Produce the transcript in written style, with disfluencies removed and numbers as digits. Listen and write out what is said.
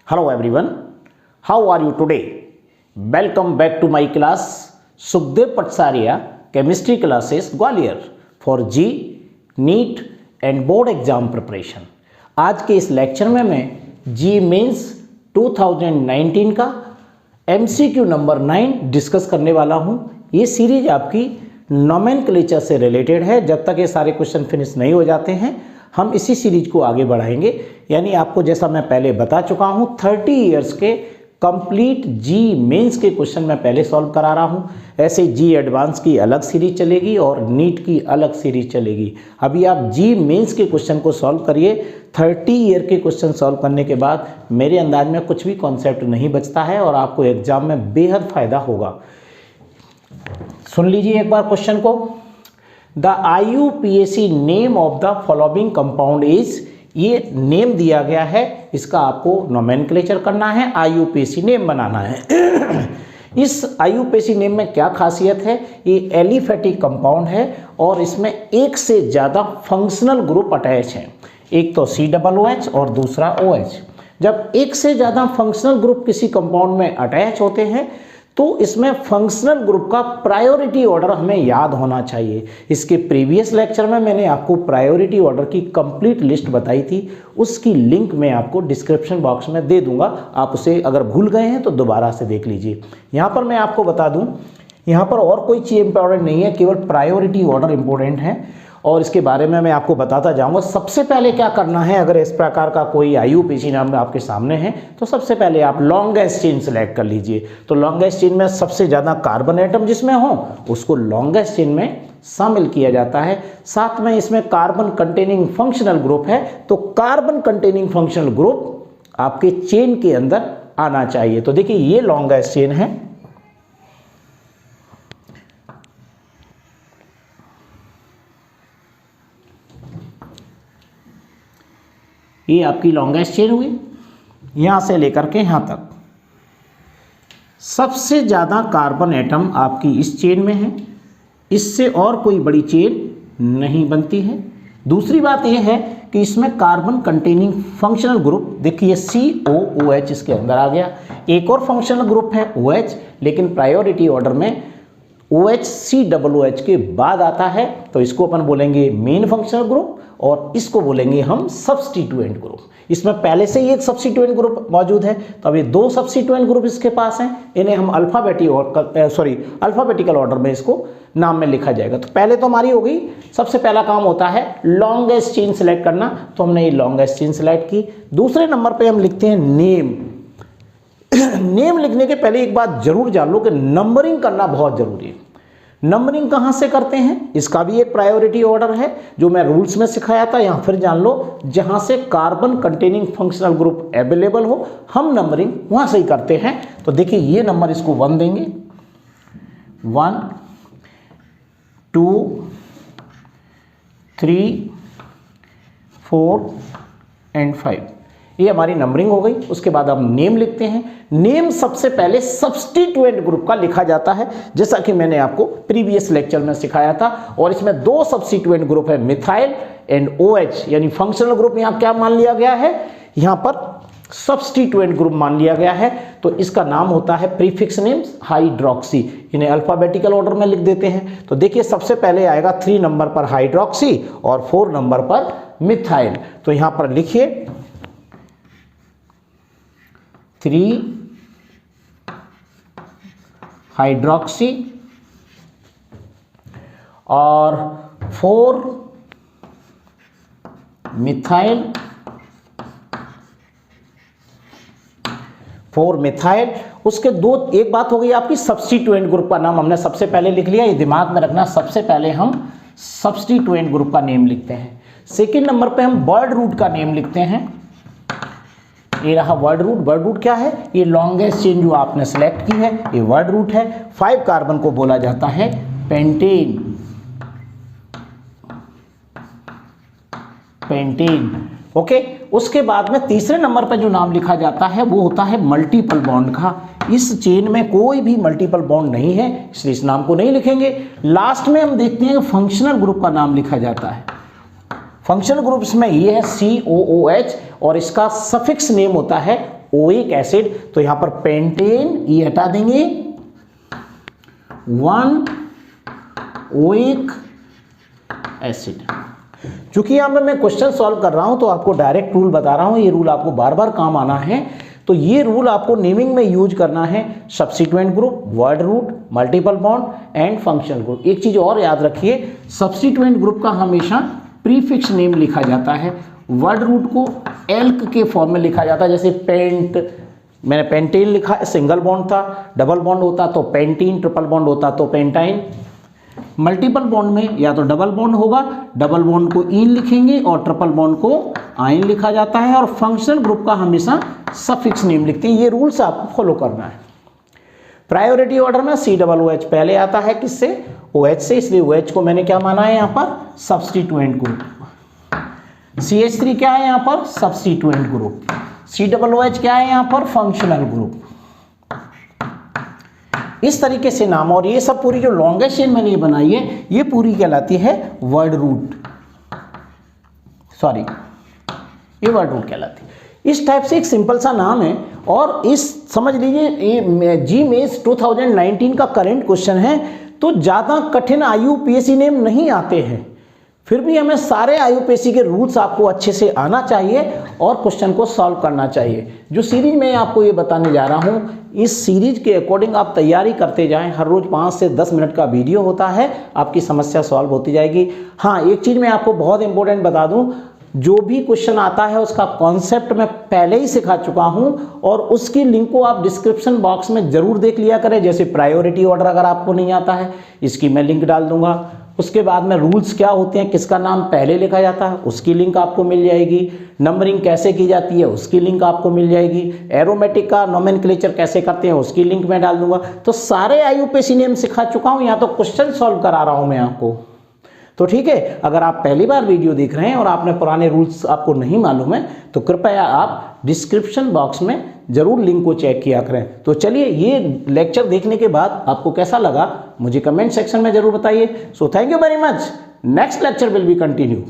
Hello everyone, how are you today? Welcome back to my class Sukhdev Patsaria Chemistry Classes Gwalior for G, NEET and Board Exam Preparation। आज के इस lecture में मैं जी mains 2019 का MCQ number 9 discuss करने वाला हूँ। ये सीरीज आपकी नोमेनक्लेचर से रिलेटेड है। जब तक ये सारे क्वेश्चन फिनिश नहीं हो जाते हैं हम इसी सीरीज को आगे बढ़ाएंगे। यानी आपको जैसा मैं पहले बता चुका हूँ 30 इयर्स के कंप्लीट जी मेंस के क्वेश्चन मैं पहले सॉल्व करा रहा हूँ। ऐसे जी एडवांस की अलग सीरीज चलेगी और नीट की अलग सीरीज चलेगी। अभी आप जी मेंस के क्वेश्चन को सॉल्व करिए। 30 ईयर के क्वेश्चन सॉल्व करने के बाद मेरे अंदाज में कुछ भी कॉन्सेप्ट नहीं बचता है और आपको एग्जाम में बेहद फायदा होगा। सुन लीजिए एक बार क्वेश्चन को। The IUPAC name of the following compound is, ये नेम दिया गया है, इसका आपको नोमेनक्लेचर करना है, IUPAC नेम बनाना है। इस IUPAC नेम में क्या खासियत है? ये एलिफेटिक कंपाउंड है और इसमें एक से ज़्यादा फंक्शनल ग्रुप अटैच हैं। एक तो COOH और दूसरा OH। जब एक से ज़्यादा फंक्शनल ग्रुप किसी कंपाउंड में अटैच होते हैं तो इसमें फंक्शनल ग्रुप का प्रायोरिटी ऑर्डर हमें याद होना चाहिए। इसके प्रीवियस लेक्चर में मैंने आपको प्रायोरिटी ऑर्डर की कंप्लीट लिस्ट बताई थी, उसकी लिंक मैं आपको डिस्क्रिप्शन बॉक्स में दे दूंगा। आप उसे अगर भूल गए हैं तो दोबारा से देख लीजिए। यहाँ पर मैं आपको बता दूं, यहाँ पर और कोई चीज़ इंपॉर्टेंट नहीं है, केवल प्रायोरिटी ऑर्डर इंपॉर्टेंट है और इसके बारे में मैं आपको बताता जाऊंगा। सबसे पहले क्या करना है, अगर इस प्रकार का कोई IUPAC नाम आपके सामने है तो सबसे पहले आप लॉन्गेस्ट चेन सेलेक्ट कर लीजिए। तो लॉन्गेस्ट चेन में सबसे ज़्यादा कार्बन एटम जिसमें हो उसको लॉन्गेस्ट चेन में शामिल किया जाता है। साथ में इसमें कार्बन कंटेनिंग फंक्शनल ग्रुप है तो कार्बन कंटेनिंग फंक्शनल ग्रुप आपके चेन के अंदर आना चाहिए। तो देखिए ये लॉन्गेस्ट चेन है, ये आपकी लॉन्गेस्ट चेन हुई। यहाँ से लेकर के यहाँ तक सबसे ज़्यादा कार्बन एटम आपकी इस चेन में है, इससे और कोई बड़ी चेन नहीं बनती है। दूसरी बात यह है कि इसमें कार्बन कंटेनिंग फंक्शनल ग्रुप, देखिए COOH इसके अंदर आ गया। एक और फंक्शनल ग्रुप है OH, लेकिन प्रायोरिटी ऑर्डर में OH COOH के बाद आता है, तो इसको अपन बोलेंगे मेन फंक्शनल ग्रुप और इसको बोलेंगे हम सब्स्टिट्यूएंट ग्रुप। इसमें पहले से ही एक सब्स्टिट्यूएंट ग्रुप मौजूद है, तो अभी दो सब्स्टिट्यूएंट ग्रुप इसके पास हैं। इन्हें हम अल्फाबेटिकल ऑर्डर में इसको नाम में लिखा जाएगा। तो पहले तो हमारी हो गई, सबसे पहला काम होता है लॉन्गेस्ट चेन सेलेक्ट करना, तो हमने ये लॉन्गेस्ट चेन सेलेक्ट की। दूसरे नंबर पे हम लिखते हैं नेम। नेम लिखने के पहले एक बात जरूर जान लो कि नंबरिंग करना बहुत जरूरी है। नंबरिंग कहाँ से करते हैं इसका भी एक प्रायोरिटी ऑर्डर है जो मैं रूल्स में सिखाया था, यहाँ फिर जान लो। जहाँ से carbon containing functional group available हो हम नंबरिंग वहाँ से ही करते हैं। तो देखिए ये नंबर इसको 1 देंगे, 1 2 3 4 एंड 5, ये हमारी नंबरिंग हो गई। उसके बाद हम नेम लिखते हैं। नेम सबसे पहले सब्स्टिट्यूएंट ग्रुप का लिखा जाता है, जैसा कि मैंने आपको प्रीवियस लेक्चर में सिखाया था। और इसमें दो सब्स्टिट्यूएंट ग्रुप है, मिथाइल एंड OH, यानी फंक्शनल ग्रुप यहाँ क्या मान लिया गया है, यहाँ पर सब्स्टिट्यूएंट ग्रुप मान लिया गया है। तो इसका नाम होता है प्रीफिक्स नेम हाइड्रोक्सी। इन्हें अल्फाबेटिकल ऑर्डर में लिख देते हैं। तो देखिए सबसे पहले आएगा 3 नंबर पर हाइड्रोक्सी और 4 नंबर पर मिथाइल। तो यहाँ पर लिखिए 3 हाइड्रोक्सी और 4 मिथाइल, 4 मिथाइल। उसके एक बात हो गई आपकी सब्स्टिट्यूएंट ग्रुप का नाम हमने सबसे पहले लिख लिया। ये दिमाग में रखना, सबसे पहले हम सब्स्टिट्यूएंट ग्रुप का नेम लिखते हैं। सेकंड नंबर पे हम वर्ड रूट का नेम लिखते हैं। ये रहा वर्ड रूट। वर्ड रूट क्या है? ये लॉन्गेस्ट चेन जो आपने सेलेक्ट की है ये वर्ड रूट है। 5 कार्बन को बोला जाता है पेंटेन। ओके। उसके बाद में तीसरे नंबर पर जो नाम लिखा जाता है वो होता है मल्टीपल बॉन्ड का। इस चेन में कोई भी मल्टीपल बॉन्ड नहीं है, इसलिए इस नाम को नहीं लिखेंगे। लास्ट में हम देखते हैं फंक्शनल ग्रुप का नाम लिखा जाता है। फंक्शनल ग्रुप्स में ये है COOH और इसका सफिक्स नेम होता है ओइक एसिड, तो यहां पर पेंटेन ये हटा देंगे, 1 ओइक एसिड। चूंकि यहां पर मैं क्वेश्चन सॉल्व कर रहा हूं तो आपको डायरेक्ट रूल बता रहा हूं, ये रूल आपको बार बार काम आना है। तो ये रूल आपको नेमिंग में यूज करना है, substituent group, word root, multiple bond and functional group. एक चीज और याद रखिए, सब्स्टिट्यूएंट ग्रुप का हमेशा प्रीफिक्स नेम लिखा जाता है, वर्ड रूट को एल्क के फॉर्म में लिखा जाता है। जैसे पेंट, मैंने पेंटेन लिखा है, सिंगल बॉन्ड था, डबल बॉन्ड होता तो पेंटीन, ट्रिपल बॉन्ड होता तो पेंटाइन। मल्टीपल बॉन्ड में या तो डबल बॉन्ड होगा, डबल बॉन्ड को इन लिखेंगे और ट्रिपल बॉन्ड को आइन लिखा जाता है, और फंक्शनल ग्रुप का हमेशा सफिक्स नेम लिखते हैं। ये रूल्स आपको फॉलो करना है। प्रायोरिटी ऑर्डर में COOH पहले आता है, किससे? OH से, इसलिए OH को मैंने क्या माना है यहाँ पर? Substituent group. CH3 क्या है यहाँ पर? Substituent group. COOH क्या है यहाँ पर? Functional group. इस तरीके से नाम, और ये सब पूरी जो लॉन्गेस्ट चेन मैंने ये बनाई है, ये पूरी कहलाती है वर्ड रूट, सॉरी ये वर्ड रूट कहलाती है। इस टाइप से एक सिंपल सा नाम है, और इस समझ लीजिए ये GMAS 2019 का करंट क्वेश्चन है, तो ज़्यादा कठिन IUPAC नेम नहीं आते हैं, फिर भी हमें सारे IUPAC के रूल्स आपको अच्छे से आना चाहिए और क्वेश्चन को सॉल्व करना चाहिए। जो सीरीज में आपको ये बताने जा रहा हूँ, इस सीरीज के अकॉर्डिंग आप तैयारी करते जाएं। हर रोज 5 से 10 मिनट का वीडियो होता है, आपकी समस्या सॉल्व होती जाएगी। हाँ, एक चीज़ मैं आपको बहुत इंपॉर्टेंट बता दूँ, जो भी क्वेश्चन आता है उसका कॉन्सेप्ट मैं पहले ही सिखा चुका हूं, और उसकी लिंक को आप डिस्क्रिप्शन बॉक्स में जरूर देख लिया करें। जैसे प्रायोरिटी ऑर्डर अगर आपको नहीं आता है, इसकी मैं लिंक डाल दूंगा। उसके बाद में रूल्स क्या होते हैं, किसका नाम पहले लिखा जाता है, उसकी लिंक आपको मिल जाएगी। नंबरिंग कैसे की जाती है, उसकी लिंक आपको मिल जाएगी। एरोमेटिक का नोमेनक्लेचर कैसे करते हैं, उसकी लिंक मैं डाल दूंगा। तो सारे IUPAC नेम सिखा चुका हूं, यहाँ तो क्वेश्चन सॉल्व करा रहा हूं मैं आपको। तो ठीक है, अगर आप पहली बार वीडियो देख रहे हैं और आपने पुराने रूल्स आपको नहीं मालूम है, तो कृपया आप डिस्क्रिप्शन बॉक्स में जरूर लिंक को चेक किया करें। तो चलिए, ये लेक्चर देखने के बाद आपको कैसा लगा मुझे कमेंट सेक्शन में जरूर बताइए। So thank you very much. Next lecture will be continue.